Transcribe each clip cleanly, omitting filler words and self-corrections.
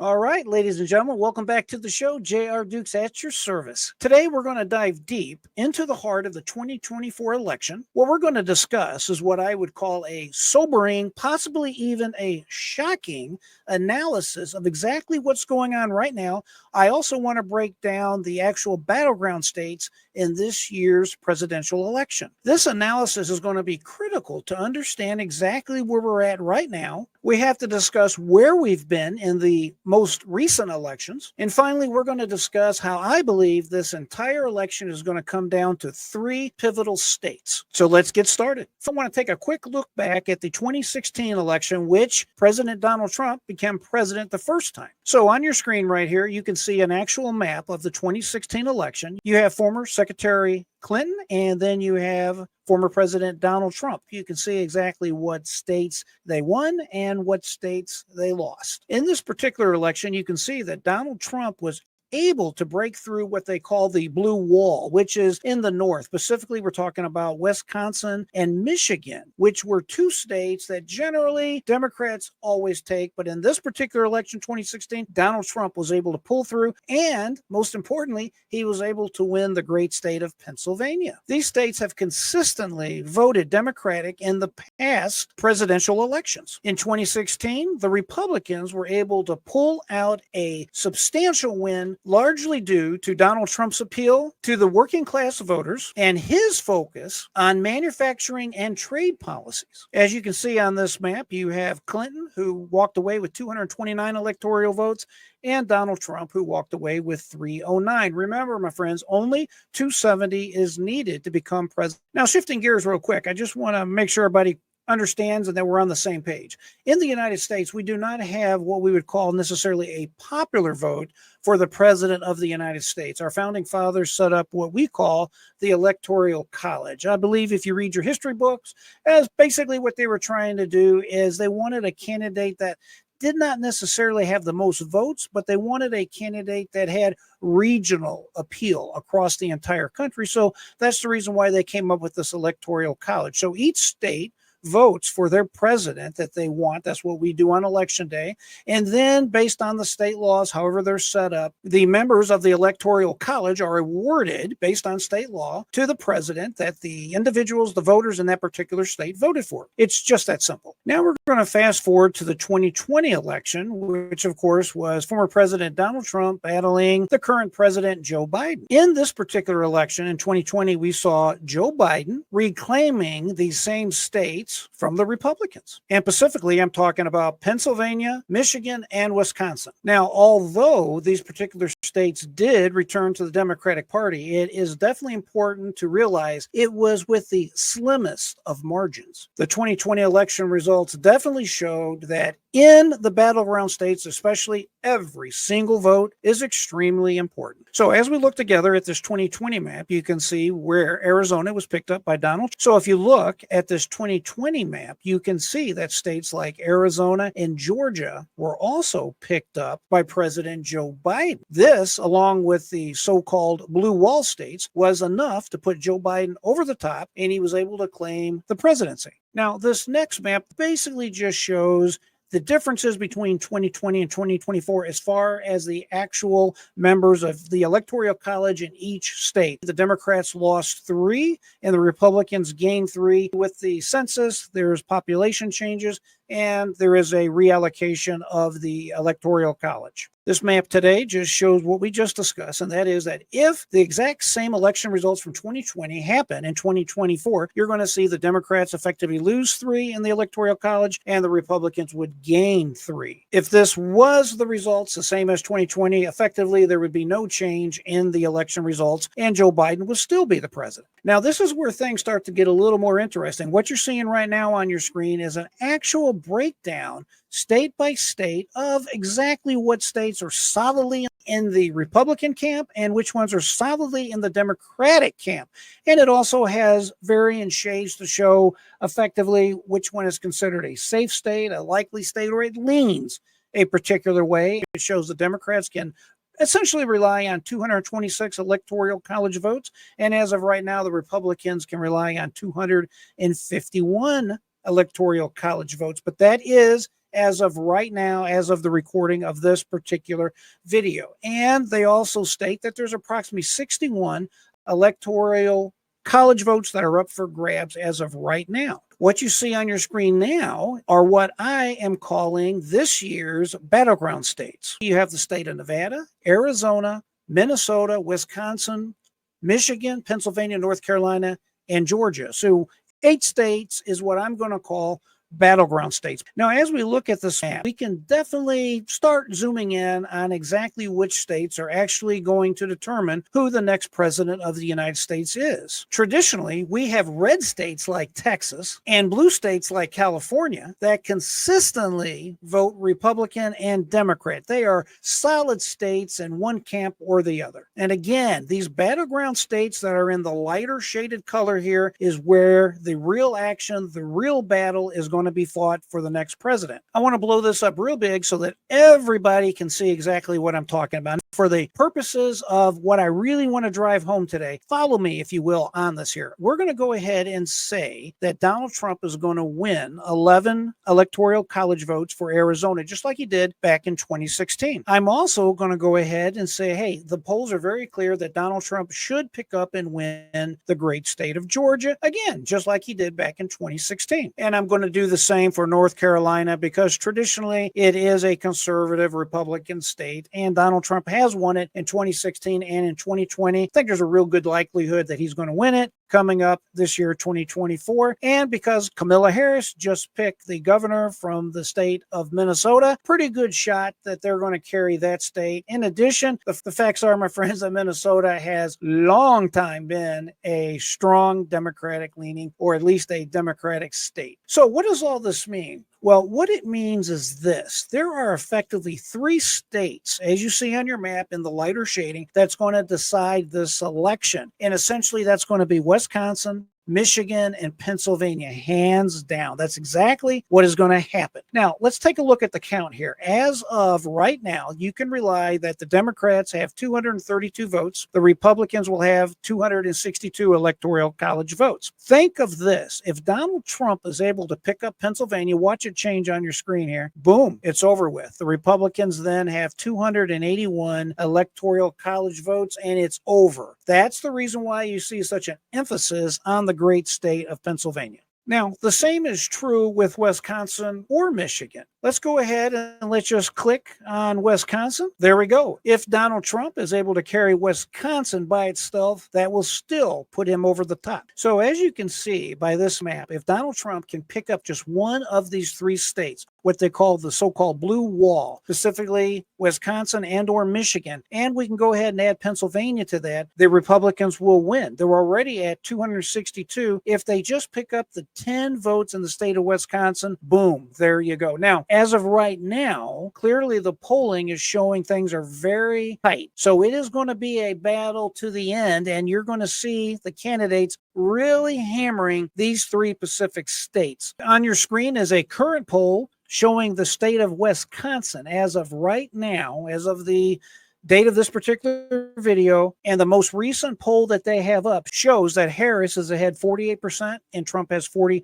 All right, ladies and gentlemen, welcome back to the show. J.R. Dukes at your service. Today, we're going to dive deep into the heart of the 2024 election. What we're going to discuss is what I would call a sobering, possibly even a shocking analysis of exactly what's going on right now. I also want to break down the actual battleground states in this year's presidential election. This analysis is going to be critical to understand exactly where we're at right now. We have to discuss where we've been in the most recent elections. And finally, we're going to discuss how I believe this entire election is going to come down to three pivotal states. So let's get started. I want to take a quick look back at the 2016 election, which President Donald Trump became president the first time. So on your screen right here, you can see an actual map of the 2016 election. You have former Secretary Clinton, and then you have former President Donald Trump. You can see exactly what states they won and what states they lost. In this particular election, you can see that Donald Trump was able to break through what they call the blue wall, which is in the north. Specifically, we're talking about Wisconsin and Michigan, which were two states that generally Democrats always take. But in this particular election, 2016, Donald Trump was able to pull through. And most importantly, he was able to win the great state of Pennsylvania. These states have consistently voted Democratic in the past presidential elections. In 2016, the Republicans were able to pull out a substantial win, largely due to Donald Trump's appeal to the working class voters and his focus on manufacturing and trade policies. As you can see on this map, you have Clinton, who walked away with 229 electoral votes, and Donald Trump, who walked away with 309. Remember, my friends, only 270 is needed to become president. Now, shifting gears real quick, I just want to make sure everybody understands and that we're on the same page. In the United States, we do not have what we would call necessarily a popular vote for the president of the United States. Our founding fathers set up what we call the Electoral College. I believe if you read your history books, as basically what they were trying to do is they wanted a candidate that did not necessarily have the most votes, but they wanted a candidate that had regional appeal across the entire country. So that's the reason why they came up with this Electoral College. So each state votes for their president that they want. That's what we do on election day. And then based on the state laws, however they're set up, the members of the Electoral College are awarded based on state law to the president that the individuals, the voters in that particular state voted for. It's just that simple. Now we're going to fast forward to the 2020 election, which of course was former President Donald Trump battling the current president, Joe Biden. In this particular election in 2020, we saw Joe Biden reclaiming these same states from the Republicans. And specifically, I'm talking about Pennsylvania, Michigan, and Wisconsin. Now, although these particular states did return to the Democratic Party, it is definitely important to realize it was with the slimmest of margins. The 2020 election results definitely showed that in the battleground states, especially, every single vote is extremely important. So as we look together at this 2020 map, you can see where Arizona was picked up by Donald. So if you look at this 2020 map, you can see that states like Arizona and Georgia were also picked up by President Joe Biden. This, along with the so-called blue wall states, was enough to put Joe Biden over the top, and he was able to claim the presidency. Now, this next map basically just shows the differences between 2020 and 2024 as far as the actual members of the Electoral College in each state. The Democrats lost 3 and the Republicans gained 3. With the census, there's population changes and there is a reallocation of the Electoral College. This map today just shows what we just discussed, and that is that if the exact same election results from 2020 happen in 2024, you're going to see the Democrats effectively lose 3 in the Electoral College, and the Republicans would gain 3. If this was the results, the same as 2020, effectively there would be no change in the election results, and Joe Biden would still be the president. Now, this is where things start to get a little more interesting. What you're seeing right now on your screen is an actual breakdown state by state of exactly what states are solidly in the Republican camp and which ones are solidly in the Democratic camp. And it also has varying shades to show effectively which one is considered a safe state, a likely state, or it leans a particular way. It shows the Democrats can essentially rely on 226 electoral college votes. And as of right now, the Republicans can rely on 251 electoral college votes. But that is as of right now, as of the recording of this particular video. And they also state that there's approximately 61 electoral college votes that are up for grabs as of right now. What you see on your screen now are what I am calling this year's battleground states. You have the state of Nevada, Arizona, Minnesota, Wisconsin, Michigan, Pennsylvania, North Carolina, and Georgia. So 8 states is what I'm going to call battleground states. Now, as we look at this map, we can definitely start zooming in on exactly which states are actually going to determine who the next president of the United States is. Traditionally, we have red states like Texas and blue states like California that consistently vote Republican and Democrat. They are solid states in one camp or the other. And again, these battleground states that are in the lighter shaded color here is where the real action, the real battle is going to be fought for the next president. I want to blow this up real big so that everybody can see exactly what I'm talking about. For the purposes of what I really want to drive home today, follow me, if you will, on this here. We're going to go ahead and say that Donald Trump is going to win 11 electoral college votes for Arizona, just like he did back in 2016. I'm also going to go ahead and say, hey, the polls are very clear that Donald Trump should pick up and win the great state of Georgia, again, just like he did back in 2016. And I'm going to do the same for North Carolina because traditionally it is a conservative Republican state, and Donald Trump has won it in 2016 and in 2020. I think there's a real good likelihood that he's going to win it coming up this year, 2024. And because Kamala Harris just picked the governor from the state of Minnesota, pretty good shot that they're going to carry that state. In addition, the facts are, my friends, that Minnesota has long time been a strong Democratic leaning, or at least a Democratic state. So what does all this mean? Well, what it means is this. There are effectively 3 states, as you see on your map in the lighter shading, that's going to decide this election. And essentially, that's going to be Wisconsin, Michigan, and Pennsylvania, hands down. That's exactly what is going to happen. Now, let's take a look at the count here. As of right now, you can rely that the Democrats have 232 votes. The Republicans will have 262 electoral college votes. Think of this. If Donald Trump is able to pick up Pennsylvania, watch it change on your screen here. Boom, it's over with. The Republicans then have 281 electoral college votes, and it's over. That's the reason why you see such an emphasis on the great state of Pennsylvania. Now, the same is true with Wisconsin or Michigan. Let's go ahead and let's just click on Wisconsin. There we go. If Donald Trump is able to carry Wisconsin by itself, that will still put him over the top. So as you can see by this map, if Donald Trump can pick up just one of these 3 states, what they call the so-called blue wall, specifically Wisconsin and or Michigan, and we can go ahead and add Pennsylvania to that, the Republicans will win. They're already at 262. If they just pick up the 10 votes in the state of Wisconsin, boom, there you go. Now, as of right now, clearly the polling is showing things are very tight. So it is going to be a battle to the end, and you're going to see the candidates really hammering these 3 Pacific states. On your screen is a current poll showing the state of Wisconsin as of right now, as of the date of this particular video, and the most recent poll that they have up shows that Harris is ahead 48% and Trump has 46%.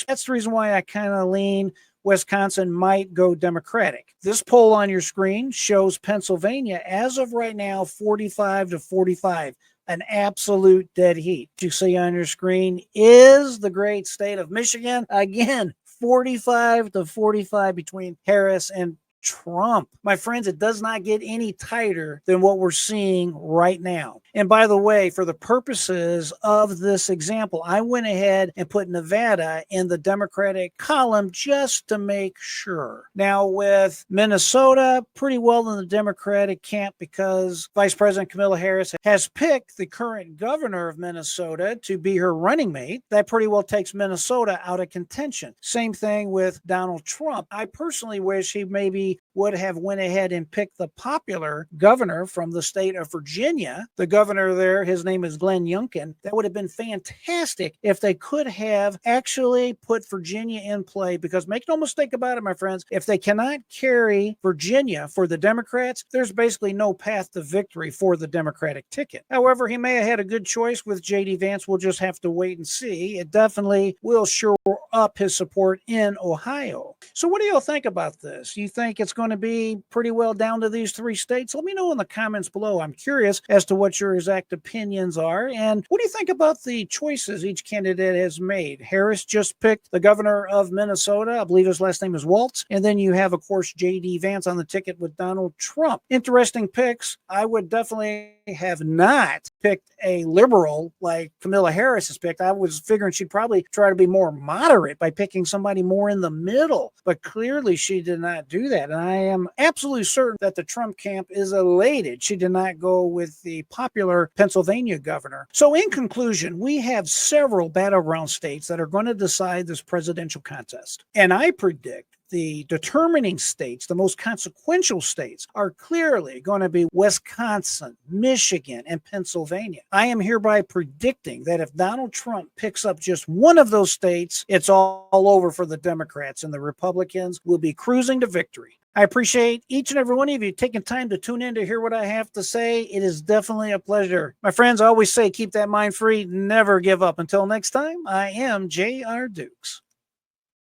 That's the reason why I kind of lean Wisconsin might go Democratic. This poll on your screen shows Pennsylvania as of right now 45 to 45. An absolute dead heat. You see on your screen is the great state of Michigan. Again, 45 to 45 between Harris and Trump. My friends, it does not get any tighter than what we're seeing right now. And by the way, for the purposes of this example, I went ahead and put Nevada in the Democratic column just to make sure. Now with Minnesota, pretty well in the Democratic camp because Vice President Kamala Harris has picked the current governor of Minnesota to be her running mate. That pretty well takes Minnesota out of contention. Same thing with Donald Trump. I personally wish he maybe would have went ahead and picked the popular governor from the state of Virginia. The governor there, his name is Glenn Youngkin. That would have been fantastic if they could have actually put Virginia in play, because make no mistake about it, my friends, if they cannot carry Virginia for the Democrats, there's basically no path to victory for the Democratic ticket. However, he may have had a good choice with J.D. Vance. We'll just have to wait and see. It definitely will shore up his support in Ohio. So what do y'all think about this? You think it's going to be pretty well down to these three states? Let me know in the comments below. I'm curious as to what your exact opinions are. And what do you think about the choices each candidate has made? Harris just picked the governor of Minnesota. I believe his last name is Waltz. And then you have, of course, J.D. Vance on the ticket with Donald Trump. Interesting picks. I would definitely have not picked a liberal like Kamala Harris has picked. I was figuring she'd probably try to be more moderate by picking somebody more in the middle, but clearly she did not do that. And I am absolutely certain that the Trump camp is elated she did not go with the popular Pennsylvania governor. So in conclusion, we have several battleground states that are going to decide this presidential contest. And I predict the determining states, the most consequential states, are clearly going to be Wisconsin, Michigan, and Pennsylvania. I am hereby predicting that if Donald Trump picks up just one of those states, it's all over for the Democrats, and the Republicans will be cruising to victory. I appreciate each and every one of you taking time to tune in to hear what I have to say. It is definitely a pleasure. My friends, I always say, keep that mind free, never give up. Until next time, I am J.R. Dukes.